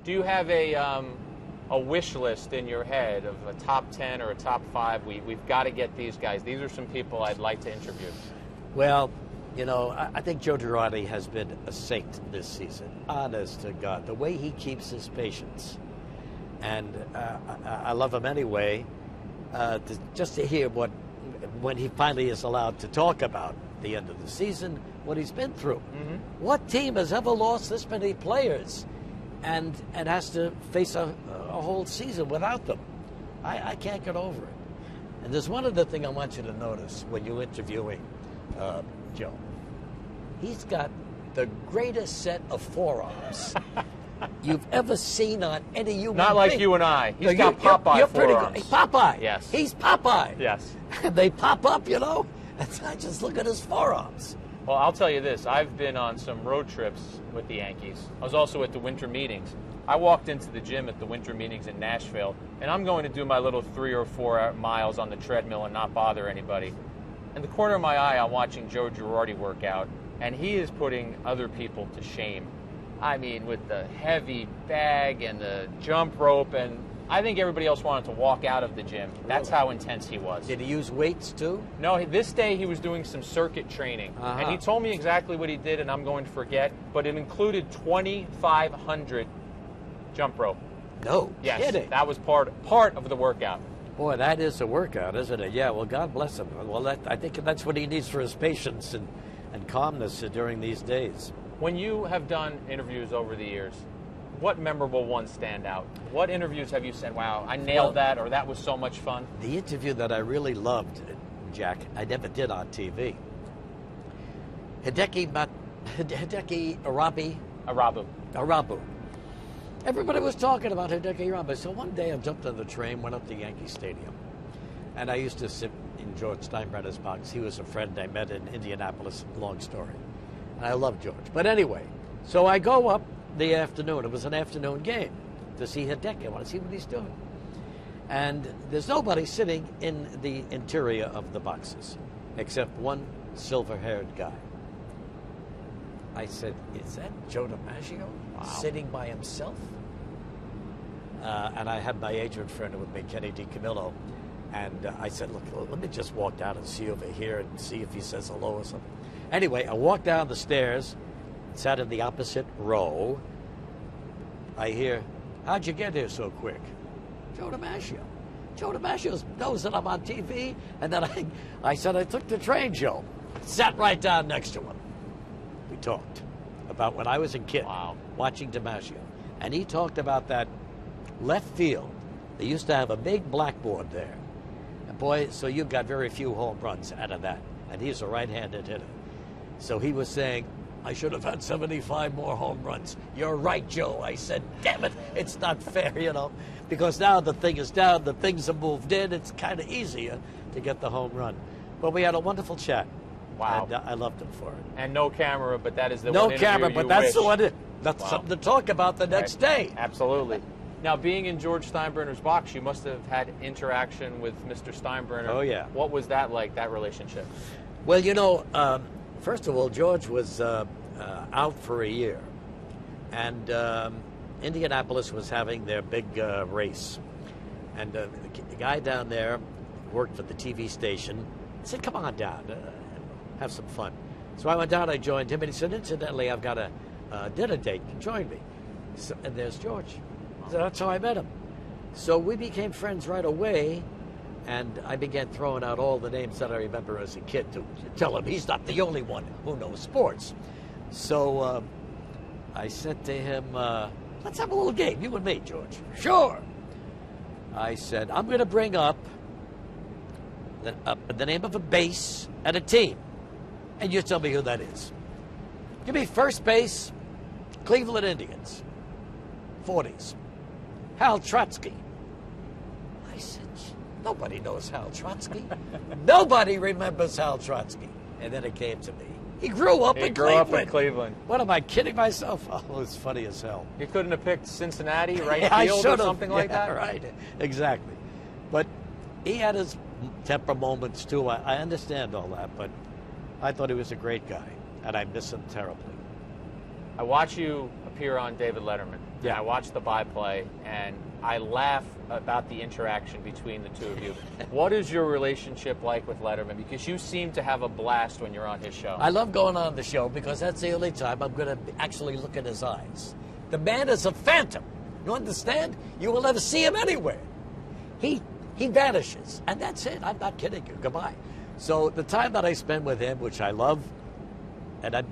Do you have a wish list in your head of a top 10 or a top 5? We've got to get these guys. These are some people I'd like to interview. Well, you know, I think Joe Girardi has been a saint this season. Honest to God, the way he keeps his patience. And I love him anyway. Just to hear when he finally is allowed to talk about the end of the season, what he's been through. Mm-hmm. What team has ever lost this many players and has to face a whole season without them? I can't get over it. And there's one other thing I want you to notice when you're interviewing Joe. He's got the greatest set of forearms you've ever seen on any human Not like being. you and I. He's got Popeye you're forearms. Pretty good. Popeye. Yes. He's Popeye. Yes. And they pop up, you know. And I just look at his forearms. Well, I'll tell you this. I've been on some road trips with the Yankees. I was also at the winter meetings. I walked into the gym at the winter meetings in Nashville, and I'm going to do my little 3 or 4 miles on the treadmill and not bother anybody. In the corner of my eye, I'm watching Joe Girardi work out, and he is putting other people to shame. I mean, with the heavy bag and the jump rope, and I think everybody else wanted to walk out of the gym. That's how intense he was. Did he use weights too? No, this day he was doing some circuit training. And he told me exactly what he did, and I'm going to forget, but it included 2,500 jump rope. No Yes, kidding. that was part of the workout. Boy, that is a workout, isn't it? Yeah, well, God bless him. Well, I think that's what he needs for his patience and calmness during these days. When you have done interviews over the years, what memorable ones stand out? What interviews have you said, wow, I nailed that, or that was so much fun? The interview that I really loved, Jack, I never did on TV. Hideki Arabu. Everybody was talking about Hideki Arabu. So one day I jumped on the train, went up to Yankee Stadium, and I used to sit in George Steinbrenner's box. He was a friend I met in Indianapolis, long story. And I love George. But anyway, so I go up the afternoon. It was an afternoon game to see Hideki. I want to see what he's doing. And there's nobody sitting in the interior of the boxes except one silver-haired guy. I said, is that Joe DiMaggio sitting by himself? And I had my agent friend with me, Kenny DiCamillo. And I said, look, let me just walk down and see over here and see if he says hello or something. Anyway, I walked down the stairs, sat in the opposite row. I hear, how'd you get here so quick? Joe DiMaggio. Joe DiMaggio knows that I'm on TV. And then I said, I took the train, Joe. Sat right down next to him. We talked about when I was a kid watching DiMaggio. And he talked about that left field. They used to have a big blackboard there. And boy, so you got very few home runs out of that. And he's a right-handed hitter. So he was saying, I should have had 75 more home runs. You're right, Joe. I said, damn it, it's not fair, you know, because now the thing is down, the things have moved in. It's kind of easier to get the home run. But we had a wonderful chat. Wow. And I loved him for it. And no camera, but that is the no one interview camera, but you that's wish. the one. That's something to talk about the next day. Absolutely. Now, being in George Steinbrenner's box, you must have had interaction with Mr. Steinbrenner. Oh, yeah. What was that like, that relationship? Well, you know, first of all, George was out for a year. And Indianapolis was having their big race. And the guy down there worked for the TV station. He said, come on down, have some fun. So I went down, I joined him, and he said, incidentally, I've got a dinner date. Join me. So, and there's George. So that's how I met him. So we became friends right away, and I began throwing out all the names that I remember as a kid to tell him he's not the only one who knows sports. So I said to him, let's have a little game, you and me, George. Sure. I said, I'm going to bring up the name of a base and a team, and you tell me who that is. Give me first base, Cleveland Indians, 40s. Hal Trotsky. I said, nobody knows Hal Trotsky. Nobody remembers Hal Trotsky. And then it came to me. He grew up in Cleveland. What, am I kidding myself? Oh, it's funny as hell. You couldn't have picked Cincinnati, right Yeah, field, or something like that? Right, exactly. But he had his temper moments, too. I understand all that, but I thought he was a great guy, and I miss him terribly. I watch you appear on David Letterman. Yeah. And I watch the byplay, and I laugh about the interaction between the two of you. What is your relationship like with Letterman? Because you seem to have a blast when you're on his show. I love going on the show because that's the only time I'm going to actually look at his eyes. The man is a phantom. You understand? You will never see him anywhere. He vanishes, and that's it. I'm not kidding you. Goodbye. So the time that I spend with him, which I love, and I've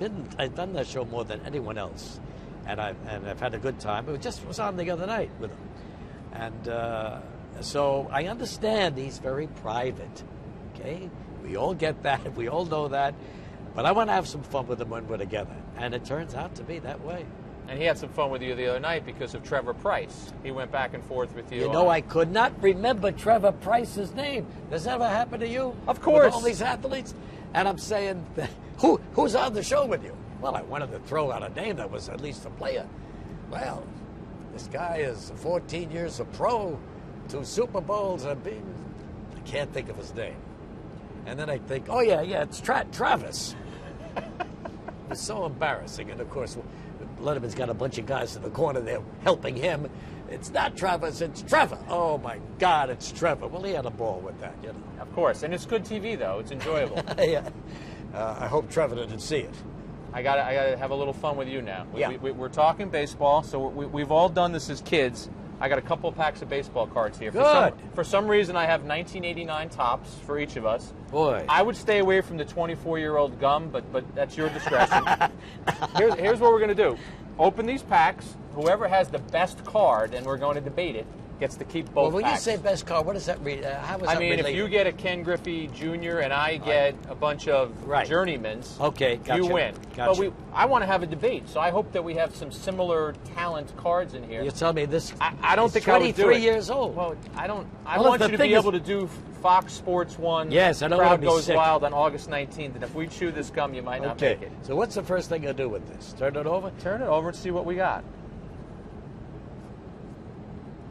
done that show more than anyone else, and I've had a good time. It just was on the other night with him, and so I understand he's very private. Okay, we all get that. We all know that, but I want to have some fun with him when we're together, and it turns out to be that way. And he had some fun with you the other night because of Trevor Price. He went back and forth with you. You know, I could not remember Trevor Price's name. Does that ever happen to you? Of course. With all these athletes? And I'm saying, who's on the show with you? Well, I wanted to throw out a name that was at least a player. Well, this guy is 14 years a pro, 2 Super Bowls. I can't think of his name. And then I think, oh, yeah, it's Travis. It's so embarrassing. And, of course, Letterman's got a bunch of guys in the corner there helping him. It's not Travis, it's Trevor. Oh, my God, it's Trevor. Well, he had a ball with that, you know. Of course. And it's good TV, though. It's enjoyable. Yeah. I hope Trevor didn't see it. I gotta have a little fun with you now. Yeah. We're talking baseball, so we've all done this as kids. I got a couple of packs of baseball cards here. Good. For some reason, I have 1989 tops for each of us. Boy. I would stay away from the 24-year-old gum, but that's your discretion. Here's what we're going to do. Open these packs. Whoever has the best card, and we're going to debate it, gets to keep both Well, when packs. you say best card, what does that mean? How is that I mean, related? if you get a Ken Griffey Jr. and I get a bunch of journeymans, okay, gotcha. you win. Gotcha. But I want to have a debate, so I hope that we have some similar talent cards in here. You're telling me this? I don't think I would do it. 23 years old. Well, I want you to be able to do Fox Sports 1. Yes, I don't Crowd want to be Goes sick. Wild on August 19th, and if we chew this gum, you might not make it. So what's the first thing I do with this? Turn it over? Turn it over and see what we got.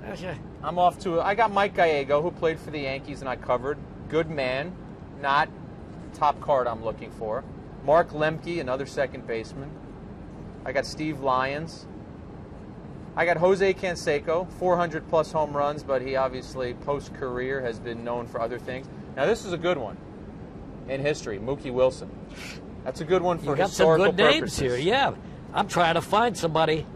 Okay. I'm off to I got Mike Gallego, who played for the Yankees, and I covered. Good man, not top card I'm looking for. Mark Lemke, another second baseman. I got Steve Lyons. I got Jose Canseco, 400-plus home runs, but he obviously, post-career, has been known for other things. Now, this is a good one in history, Mookie Wilson. That's a good one for historical purposes. You got some good names here, yeah. I'm trying to find somebody.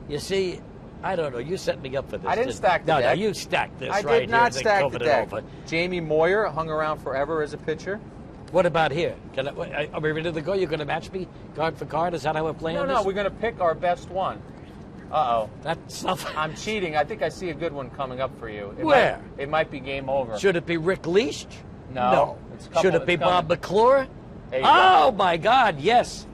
You see, I don't know. You set me up for this. I didn't stack the deck. No, you stacked this I right did not here. stack the deck. Jamie Moyer hung around forever as a pitcher. What about here? Are we ready to go? You're going to match me card for card? Is that how we're playing this? No, we're going to pick our best one. Uh-oh. That's not... I'm cheating. I think I see a good one coming up for you. Where? It might be game over. Should it be Rick Leash? No. Should it be Bob McClure? There you go. My God, yes.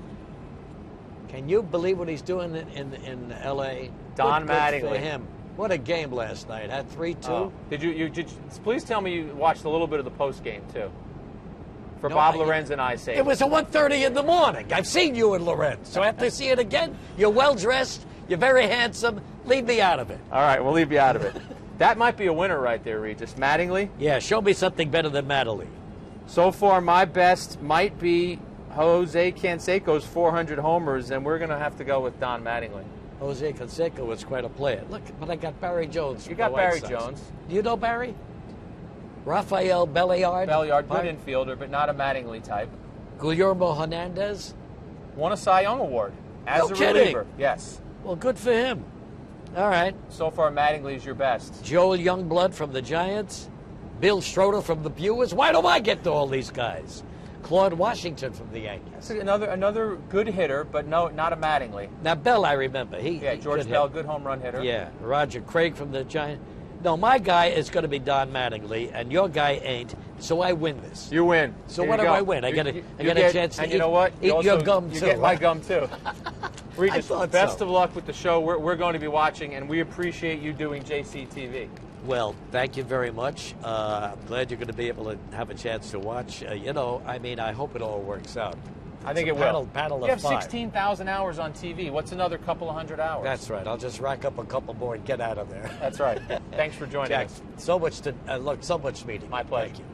Can you believe what he's doing in L.A.? Don Mattingly. Good for him. What a game last night. Had 3-2. Oh. Did you please tell me you watched a little bit of the post game too? For Bob Lorenz and I say. It was at 1:30 in the morning. I've seen you and Lorenz. So after I see it again, you're well dressed, you're very handsome. Leave me out of it. All right, we'll leave you out of it. That might be a winner right there, Regis. Mattingly? Yeah, show me something better than Mattingly. So far, my best might be Jose Canseco's 400 homers, and we're going to have to go with Don Mattingly. Jose Canseco was quite a player. Look, but I got Barry Jones. You got Barry Jones. Do you know Barry? Rafael Belliard. Belliard, good infielder, but not a Mattingly type. Guillermo Hernandez. Won a Cy Young Award as a reliever. Yes. Well, good for him. All right. So far, Mattingly's your best. Joel Youngblood from the Giants. Bill Schroeder from the Brewers. Why do I get to all these guys? Claude Washington from the Yankees. That's another good hitter, but no, not a Mattingly. Now, Bell, I remember. George Bell, good home run hitter. Yeah. Roger Craig from the Giants. No, my guy is going to be Don Mattingly, and your guy ain't, so I win this. You win. So what do I win? I get a chance to you know what? eat your gum, too. You get my gum, too. Regis, best of luck with the show. We're going to be watching, and we appreciate you doing JCTV. Well, thank you very much. I'm glad you're going to be able to have a chance to watch. I hope it all works out. I think it will. Panel you have of five. 16,000 hours on TV. What's another couple of hundred hours? That's right. I'll just rack up a couple more and get out of there. That's right. Thanks for joining Jack, us. so much meeting. My pleasure. Thank you.